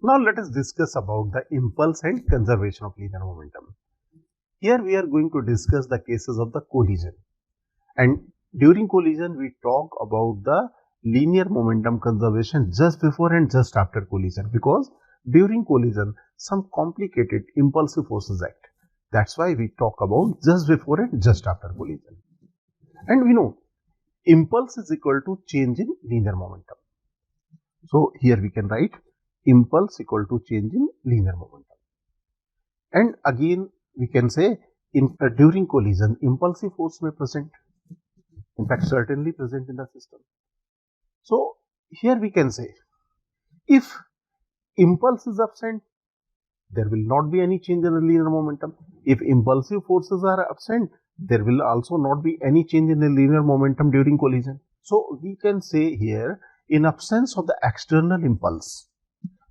Now let us discuss about the impulse and conservation of linear momentum. Here we are going to discuss the cases of the collision, and during collision we talk about the linear momentum conservation just before and just after collision, because during collision some complicated impulsive forces act. That's why we talk about just before and just after collision. And we know impulse is equal to change in linear momentum. So here we can write impulse equal to change in linear momentum. And again we can say during collision impulsive force may present, in fact certainly present in the system. So here we can say if impulse is absent, there will not be any change in the linear momentum. If impulsive forces are absent, there will also not be any change in the linear momentum during collision. So we can say here, in absence of the external impulse,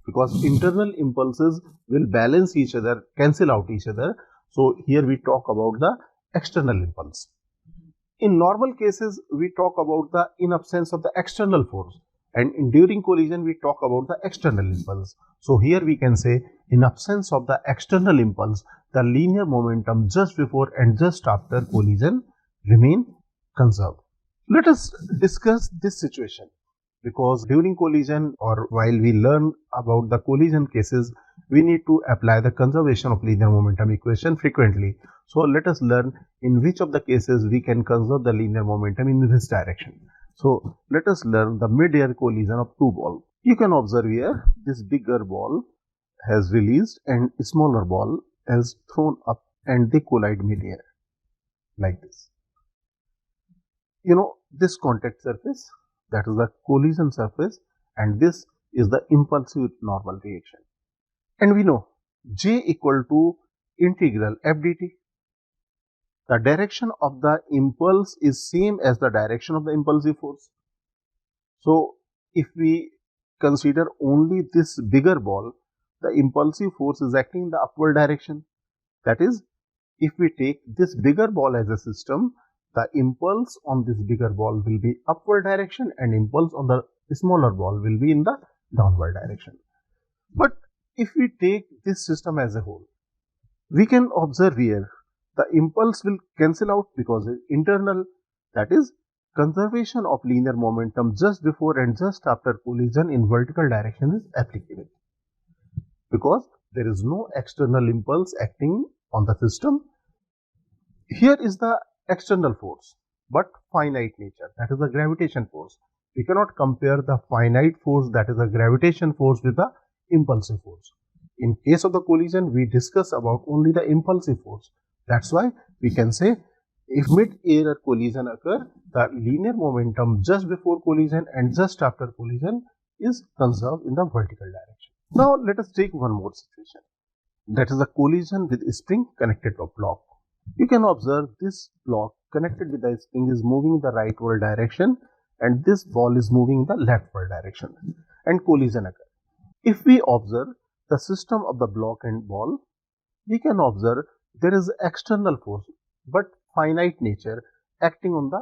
because internal impulses will balance each other, cancel out each other. So here we talk about the external impulse. In normal cases, we talk about the in absence of the external force, and during collision we talk about the external impulse. So here we can say in absence of the external impulse, the linear momentum just before and just after collision remain conserved. Let us discuss this situation, because during collision or while we learn about the collision cases, we need to apply the conservation of linear momentum equation frequently. So let us learn in which of the cases we can conserve the linear momentum in this direction. So let us learn the mid-air collision of two balls. You can observe here this bigger ball has released and smaller ball has thrown up and they collide mid-air like this. You know this contact surface, that is the collision surface, and this is the impulsive normal reaction. And we know J equal to integral f dt. The direction of the impulse is same as the direction of the impulsive force. So if we consider only this bigger ball, the impulsive force is acting in the upward direction. That is, if we take this bigger ball as a system, the impulse on this bigger ball will be upward direction and impulse on the smaller ball will be in the downward direction. But if we take this system as a whole, we can observe here the impulse will cancel out because it's internal, that is conservation of linear momentum just before and just after collision in vertical direction is applicable, because there is no external impulse acting on the system. Here is the external force, but finite nature, that is the gravitation force. We cannot compare the finite force, that is the gravitation force, with the impulsive force. In case of the collision, we discuss about only the impulsive force. That's why we can say if mid-air collision occur, the linear momentum just before collision and just after collision is conserved in the vertical direction. Now let us take one more situation, that is the collision with spring connected to a block. You can observe this block connected with the spring is moving in the rightward direction and this ball is moving in the leftward direction, and collision occurs. If we observe the system of the block and ball, we can observe there is external force but finite nature acting on the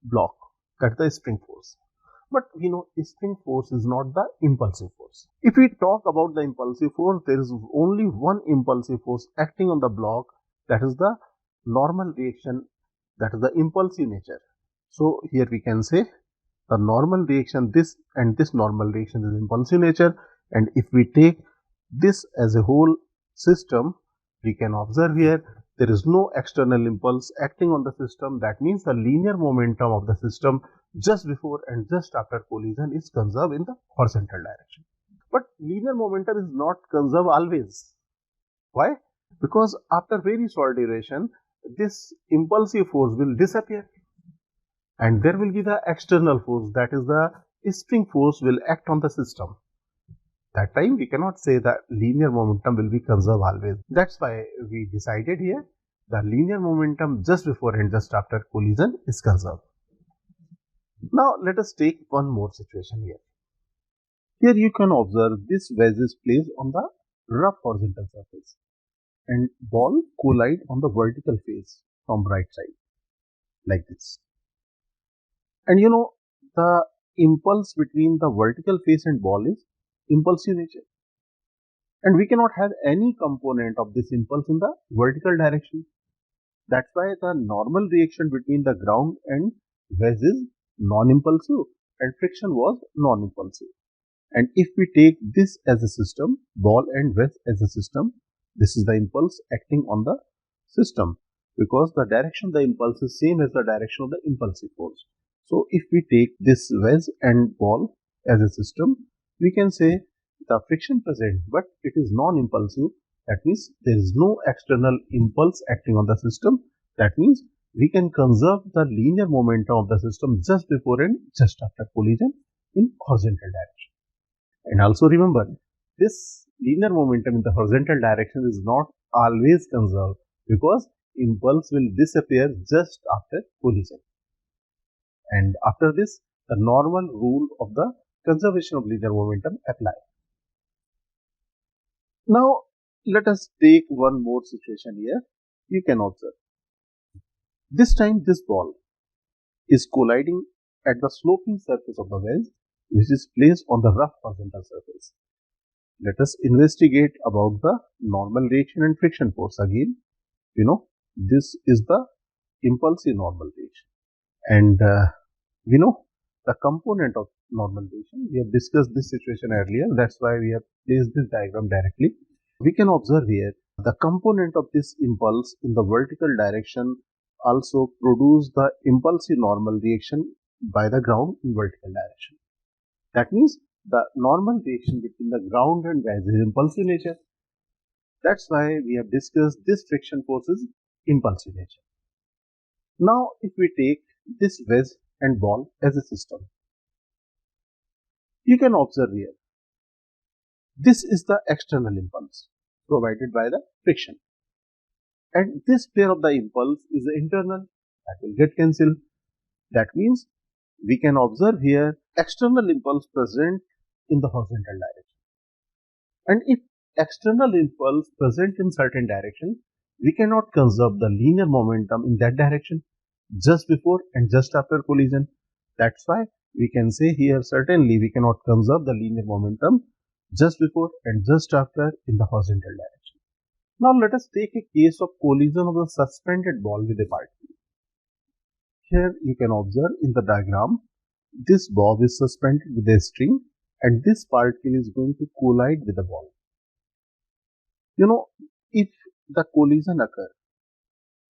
block, that is the spring force. But we know spring force is not the impulsive force. If we talk about the impulsive force, there is only one impulsive force acting on the block, that is the normal reaction, that is the impulsive nature. So here we can say the normal reaction, this and this normal reaction is impulsive nature, and if we take this as a whole system, we can observe here there is no external impulse acting on the system. That means the linear momentum of the system just before and just after collision is conserved in the horizontal direction. But linear momentum is not conserved always. Why? Because after very short duration, this impulsive force will disappear and there will be the external force, that is the spring force, will act on the system. That time we cannot say that linear momentum will be conserved always. That's why we decided here the linear momentum just before and just after collision is conserved. Now let us take one more situation here. Here you can observe this wedge is placed on the rough horizontal surface and ball collide on the vertical face from right side like this. And you know the impulse between the vertical face and ball is impulsive nature. And we cannot have any component of this impulse in the vertical direction. That's why the normal reaction between the ground and wedge is non-impulsive and friction was non-impulsive. And if we take this as a system, ball and wedge as a system, this is the impulse acting on the system, because the direction of the impulse is same as the direction of the impulsive force. So if we take this wedge and ball as a system, we can say the friction present, but it is non-impulsive. That means there is no external impulse acting on the system. That means we can conserve the linear momentum of the system just before and just after collision in horizontal direction. And also remember, this linear momentum in the horizontal direction is not always conserved, because impulse will disappear just after collision. And after this, the normal rule of the conservation of linear momentum apply. Now, let us take one more situation here. You can observe. This time this ball is colliding at the sloping surface of the wedge, which is placed on the rough horizontal surface. Let us investigate about the normal reaction and friction force. Again, this is the impulsive normal reaction. And the component of normal reaction. We have discussed this situation earlier. That's why we have placed this diagram directly. We can observe here the component of this impulse in the vertical direction also produce the impulsive normal reaction by the ground in vertical direction. That means the normal reaction between the ground and wedge is impulsive nature. That's why we have discussed this friction force is impulsive nature. Now, if we take this wedge and ball as a system, you can observe here, this is the external impulse provided by the friction. And this pair of the impulse is the internal, that will get cancelled. That means we can observe here external impulse present in the horizontal direction. And if external impulse present in certain direction, we cannot conserve the linear momentum in that direction just before and just after collision. That's why we can say here certainly we cannot conserve the linear momentum just before and just after in the horizontal direction. Now let us take a case of collision of the suspended ball with a particle. Here you can observe in the diagram, this ball is suspended with a string and this particle is going to collide with the ball. If the collision occur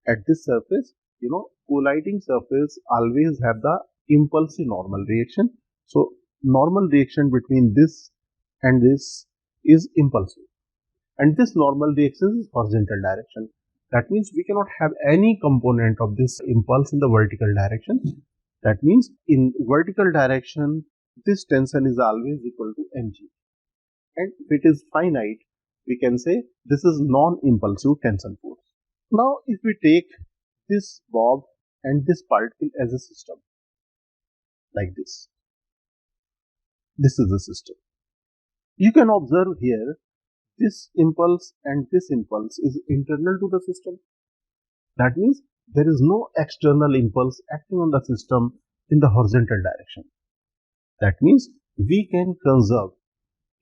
at this surface, colliding surface always have the impulsive normal reaction. So normal reaction between this and this is impulsive. And this normal reaction is horizontal direction. That means we cannot have any component of this impulse in the vertical direction. That means in vertical direction, this tension is always equal to mg. And if it is finite, we can say this is non-impulsive tension force. Now, if we take this bob and this particle as a system, like this is the system. You can observe here, this impulse and this impulse is internal to the system. That means there is no external impulse acting on the system in the horizontal direction. That means we can conserve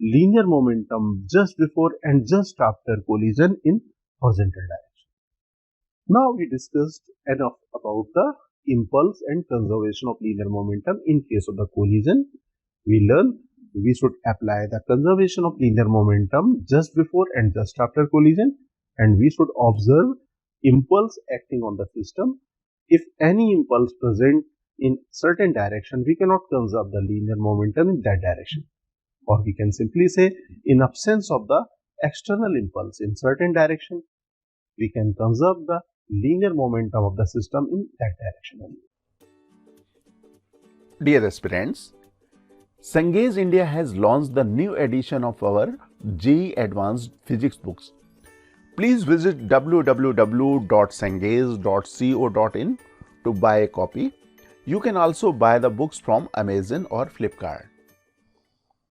linear momentum just before and just after collision in horizontal direction. Now we discussed enough about the impulse and conservation of linear momentum in case of the collision. We learned we should apply the conservation of linear momentum just before and just after collision, and we should observe impulse acting on the system. If any impulse present in certain direction, we cannot conserve the linear momentum in that direction. Or we can simply say, in absence of the external impulse in certain direction, we can conserve the linear momentum of the system in that direction only. Dear aspirants, Cengage India has launched the new edition of our JEE Advanced Physics books. Please visit www.cengage.co.in to buy a copy. You can also buy the books from Amazon or Flipkart.